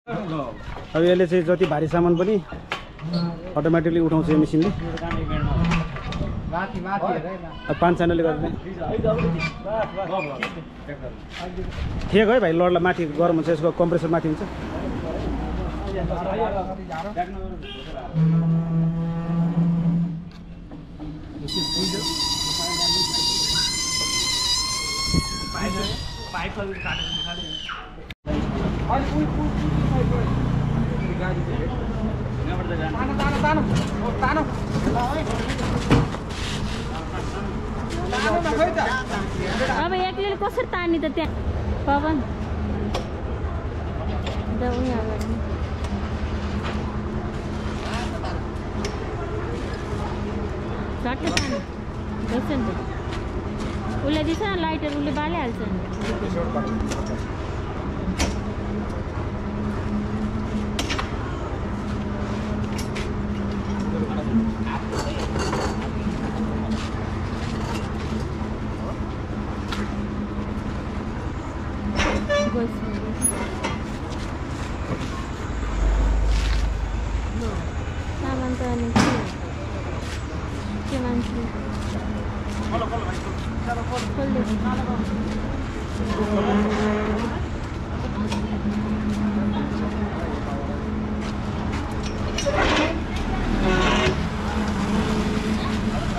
अब यसले चाहिँ जति भारी सामान पनि अटोमेटिकली उठाउँछ यो मेसिनले। 5 च्यानलले गर्दा ठिक है भाइ, लडलाई माथि गरम हुन्छ, यसको कम्प्रेसर माथि हुन्छ। अब एकले कसरी तान्ने त त्यहाँ पवन झट्ट तान्नु देख्छ नि त, उसले दिन्छ न लाइटर, उसले बालिहाल्छ नि। सामान त अनि के मान्छे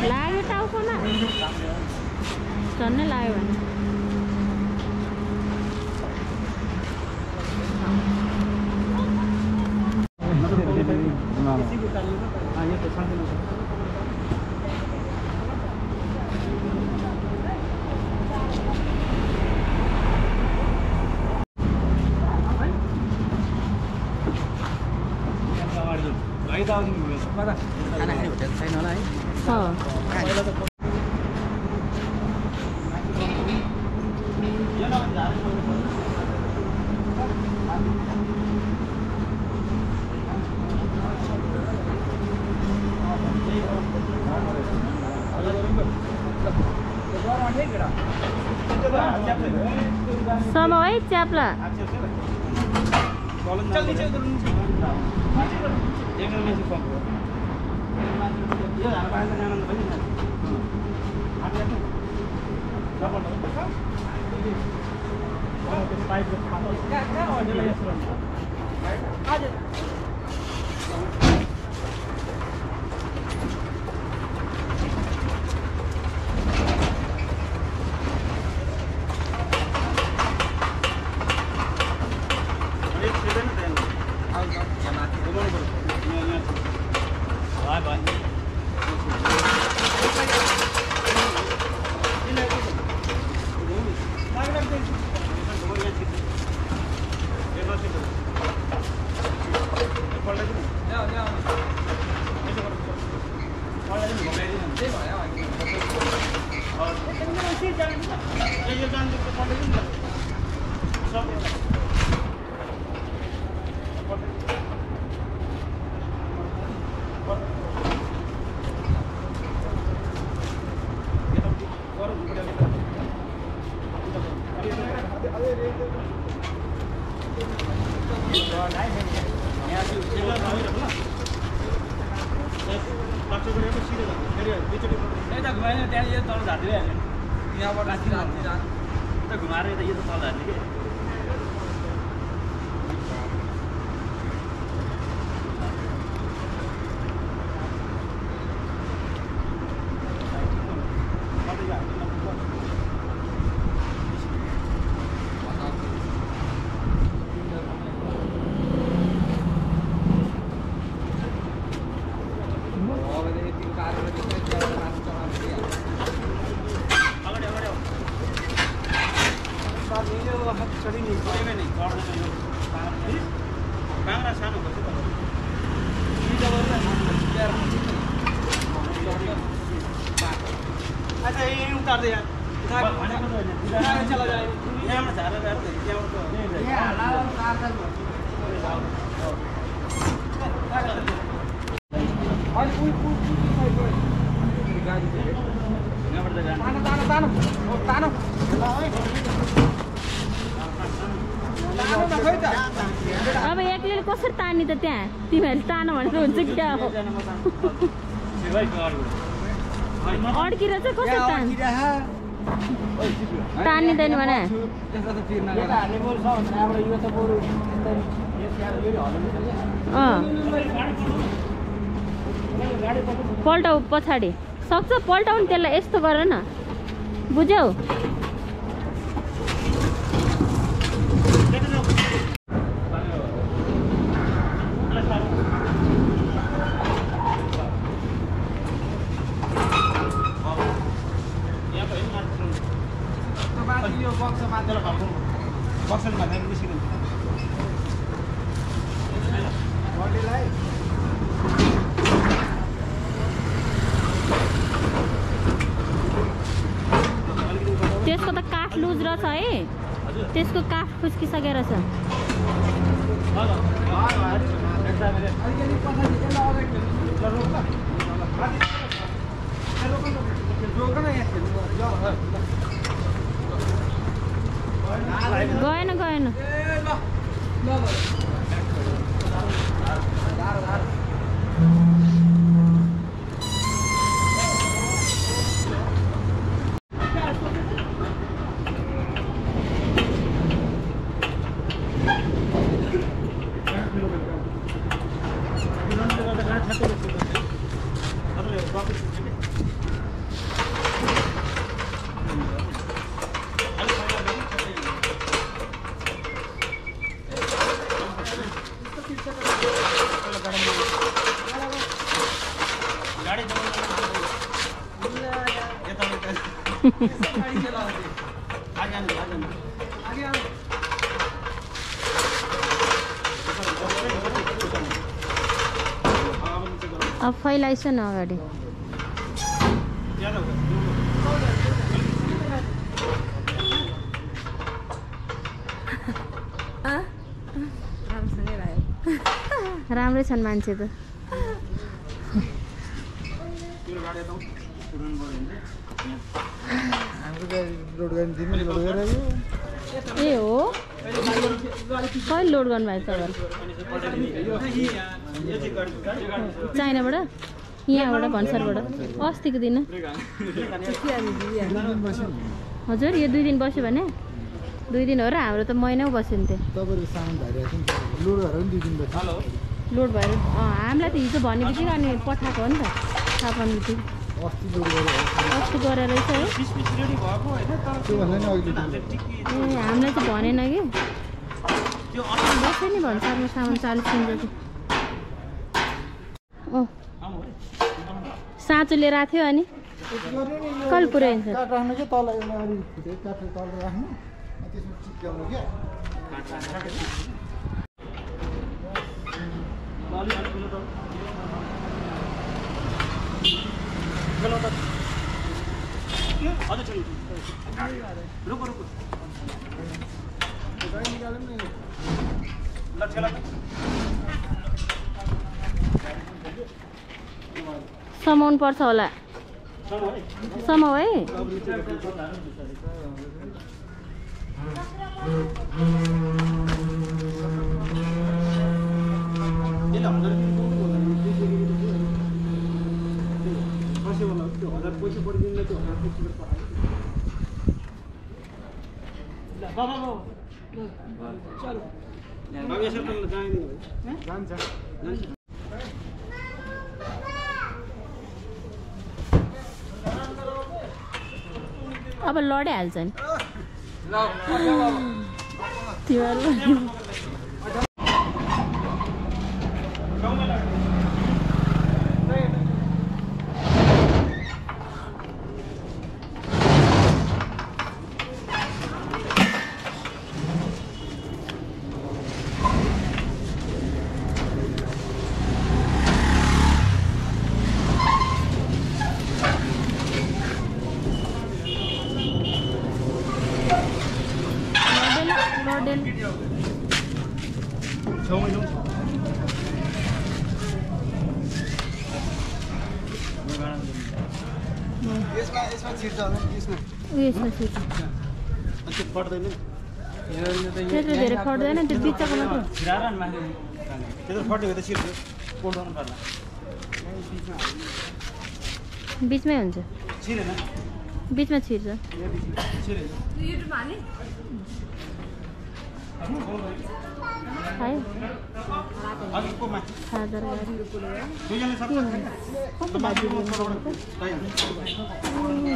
लाग्यो टाउकोमा, झन्नै लाग्यो भने खाना खाने होटेल छैन होला है। समय है च्याप्ला अब एक्लैले कसरी तान्ने त त्यहाँ तिमीहरूले तान भनेर हुन्छ क्या हो अड्किएर चाहिँ कसरी तान्निँदैन भने पल्टाउ पछाडि सक्छ पल्टाउनु त्यसलाई यस्तो गर न बुझ्यौ त्यसको त काठ लुज रहेछ है त्यसको काठ खुस्किसकेर छ गएन गएन अब फैलाइछ न अगाडि राम्रै छन् मान्छे त ए हो कहिले लोड गर्नु भएको चाइनाबाट यहाँबाट भन्सारबाट अस्तिको दिन हजुर यो 2 दिन बस्यो भने 2 दिन हो र हाम्रो त महिना बस्यो नि लोड भएर हामीलाई त हिजो भन्ने बित्तिकै अनि पठाएको हो नि त थाहा पाउनु बित्तिकै अस्ति गरेर रहेछ है ए हामीलाई त भनेन कि बस्यो नि भन्सारमा सामान 40 दिन जति साँचो लिएर आएको थियो अनि कहिले पुऱ्याइन्छ समाउनु पर्छ होला समाउ है अब लडिहाल्छ नि त्यत्रो धेरै फट्दैन त्यो बिचको मात्र त्यत्रो फटेको त छिर्छ कोल्डाउनु पर्ला बिचमै हुन्छ छिरेन बिचमा छिर्छ छिरेन खायो अघि कोमा खाजा दुईजना सब कस्तो बाजी टाइम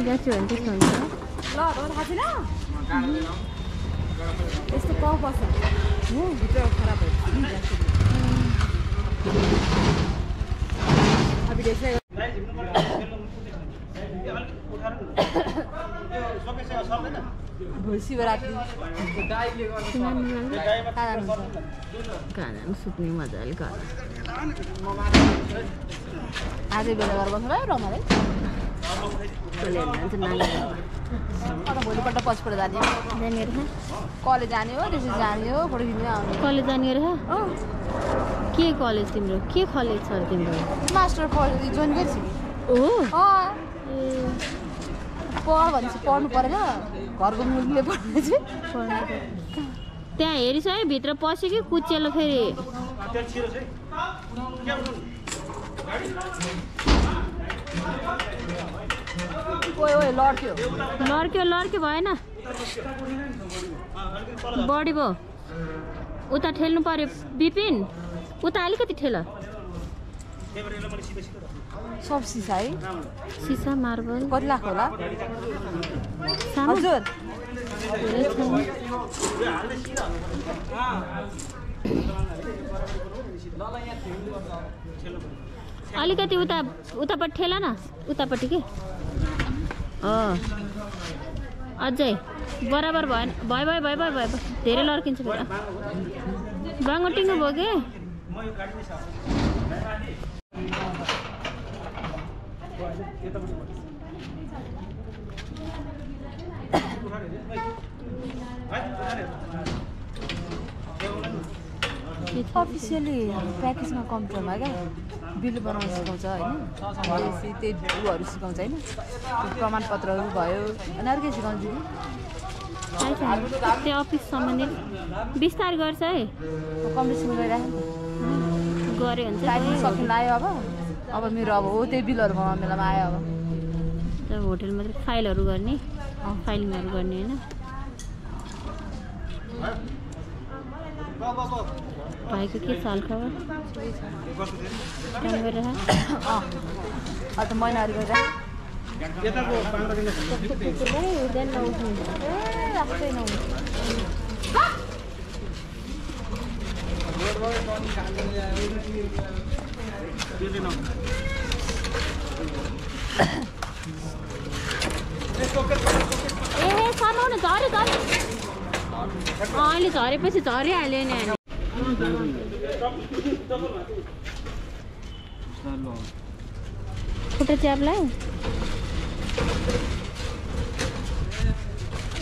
ग्यास भने त्यस्तो हुन्छ ल थाहा छैन यस्तो कफ बस्छ हो भित्र खराब भयो अब त्यसै शिवरात्रि कहाँ सुत्ने मजाले घर आजै बेला गरेर बस्नु भयो रमाइलो अन्त भोलिपल्ट पछिपल्ट जाने कलेज जाने हो त्यसरी जाने हो फोटो खिच्नु आउने कलेज जाने रहेछ के कलेज तिम्रो के कलेज छ तिम्रो मास्टर जोइन गर्छु हो पढ भनेपछि पढ्नु परेन घरको मुलुकले पढ्ने चाहिँ त्यहाँ हेरिस है भित्र पस्यो कि कुचेलो फेरि ओए लड्थ्यो लड्क्यो भएन बढी भयो उता ठेल्नु पर्यो विपिन उता अलिकति ठेल सब सिसा है सिसा मार्बल कति लाख होला सानो हजुर धेरै छैन। अलिकति उतापट्टि ठेला न उतापट्टि के अझै बराबर भएन भयो धेरै लड्किन्छ फेरि बाङ्गो भयो के अफिसियली प्र्याक्टिसमा कम्प्युटरमा क्या बिल बनाउन सिकाउँछ होइन त्यही ऊहरू सिकाउँछ होइन प्रमाणपत्रहरू भयो अनि अर्कै सिकाउँछ नि त्यो अफिस सम्बन्धित विस्तार गर्छ है कम्पिटिसन गइरहेको गऱ्यो भने टाइम चाहिँ सकिन आयो अब मेरो अब हो त्यही बिलहरू बनाउने बेलामा आयो अब होटेलमा चाहिँ फाइलहरू गर्ने फाइलिङहरू गर्ने होइन भाइको के चाल खबर काम गरेर त महिनाहरू गरेर सानो न झऱ्यो अहिले झरेपछि झरिहाल्यो नि खुट्टा च्याप्लायो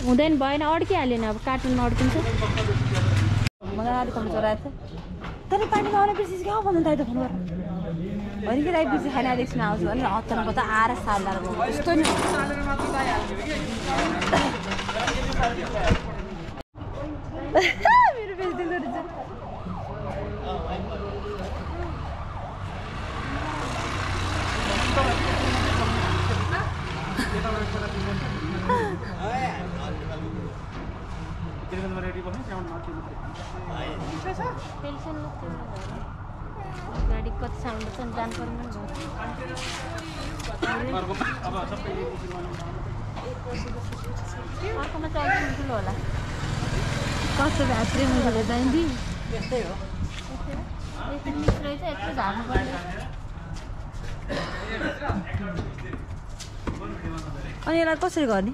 हुँदैन भएन अड्किहाल्यो नि अब कार्टुनमा अड्किन्छ मलाई अलिक कम चलाएको थियो तर पानीमा आउने बिर्सिस क्या भन्नु त फोन गर होइन कि राई बिर्सी खाना एकछिन आउँछु भने अचानक त आएर साल लाएर त्यस्तो नि मेरो बेच्दिँदो रहेछ गाडी कति साउन्ड छ जानु पर्ने अर्कोमा चाहिँ अलिक ठुलो होला कस्तो भात्रै मुखले जाइन्छ त्यस्तै हो यस्तो मिस्रो चाहिँ यत्रो झार्नु पर्ने अनि यसलाई कसरी गर्ने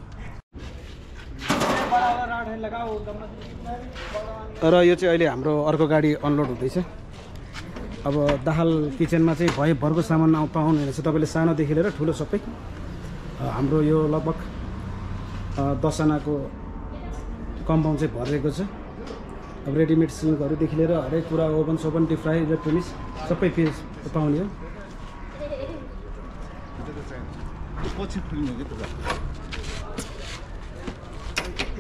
र यो चाहिँ अहिले हाम्रो अर्को गाडी अनलोड हुँदैछ अब दाहाल किचनमा चाहिँ भरको सामान पाउनु रहेछ तपाईँले सानोदेखि लिएर ठुलो सबै हाम्रो यो लगभग 10 जनाको कम्पाउन्ड चाहिँ भरिएको छ अब रेडिमेड सिङ्कहरूदेखि लिएर हरेक कुरा ओभन सोभन डिप फ्राई इलेक्ट्रोनिक्स सबै पिस पाउने हो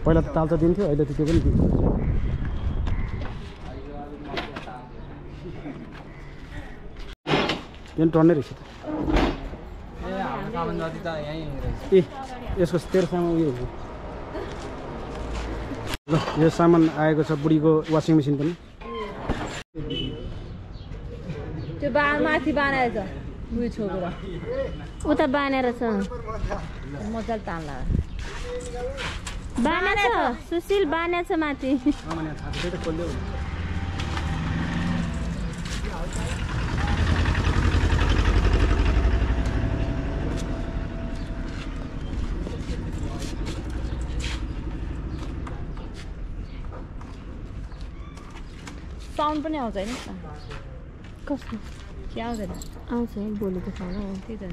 पहिला त तालचा दिन्थ्यो अहिले त त्यो पनि दिन्छ यो टर्नै रहेछ ए यसको तेरो सामान उयो हो ल यो सामान आएको छ बुढीको वासिङ मेसिन पनि त्यो माथि बानाएछ उयो छोपेर उता बानेर छ मजाले तान्ला बाने छ सुशील बाने छ माथि साउन्ड पनि आउँछ हैन कस्तो के आउँदैन आउँछ बोलेको छैन त्यही त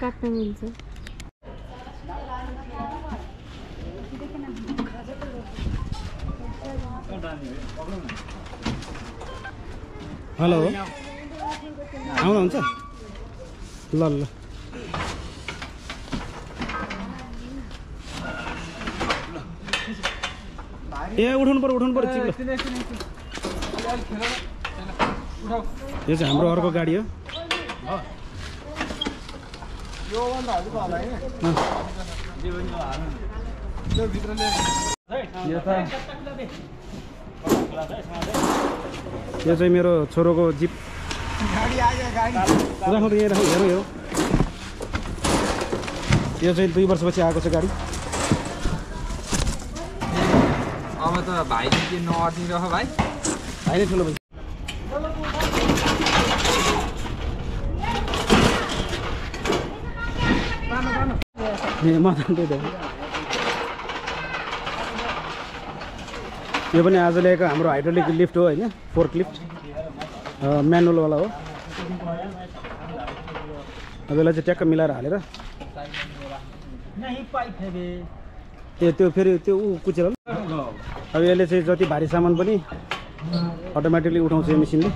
काट्न मिल्छ हेलो आउनुहुन्छ ल ल ए उठाउनु पर्यो चिप्लो यो चाहिँ हाम्रो अर्को गाडी हो यो चाहिँ मेरो छोरोको जिप राखौँ हेरौँ हेरौँ यो चाहिँ 2 वर्षपछि आएको छ गाडी अब त भाइले के नअर्दिरह भाइ नै ठुलो ए म त यो पनि आज ल्याएको हाम्रो हाइड्रोलिक लिफ्ट हो हैन फोर्कलिफ्ट म्यानुअलवाला हो अब यसलाई चाहिँ ट्याक्क मिलाएर हालेर त्यो फेरि त्यो कुचेर अब यसले चाहिँ जति भारी सामान पनि अटोमेटिकली उठाउँछ यो मेसिनले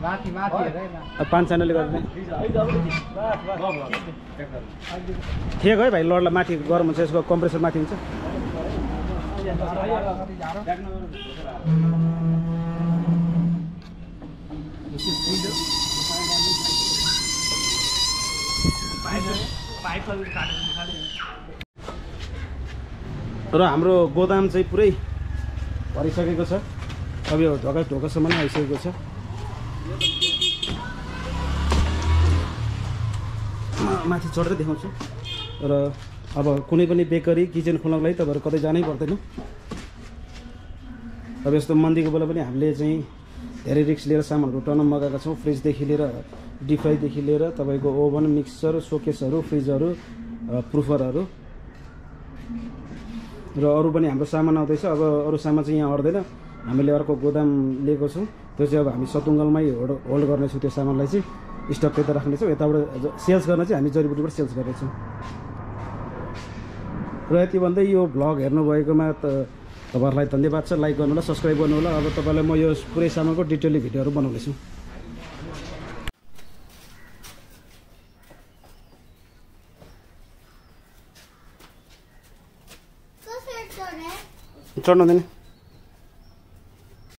5 च्यानलले गर्दा ठिक है भाइ लडलाई माथि गरम हुन्छ यसको कम्प्रेसर माथि हुन्छ र हाम्रो गोदाम चाहिँ पुरै भरिसकेको छ अब यो ढोकासम्म नै आइसकेको छ माथि चढेर देखाउँछु र अब कुनै पनि बेकरी किचन खोल्नको लागि तपाईँहरू कतै जानै पर्दैन अब यस्तो मन्दीको बेला पनि हामीले चाहिँ धेरै रिस्क लिएर सामानहरू टर्न मगाएका छौँ फ्रिजदेखि लिएर डिप फ्राईदेखि लिएर तपाईँको ओभन मिक्सर सोकेसहरू फ्रिजहरू प्रुफरहरू र अरू पनि हाम्रो सामान आउँदैछ अब अरू सामान चाहिँ यहाँ अट्दैन हामीले अर्को गोदाम लिएको छौँ त्यो चाहिँ अब हामी सतुङ्गलमै होल्ड गर्नेछौँ त्यो सामानलाई चाहिँ स्टक त्यता राख्नेछौँ यताबाट सेल्स गर्न चाहिँ हामी जडीबुटीबाट सेल्स गर्नेछौँ र यति भन्दै यो भ्लग हेर्नुभएकोमा त तपाईँहरूलाई धन्यवाद छ लाइक गर्नु होला सब्सक्राइब गर्नु होला अब तपाईँलाई म यो पुरै सामानको डिटेलली भिडियोहरू बनाउनेछु चढ्नु हुँदैन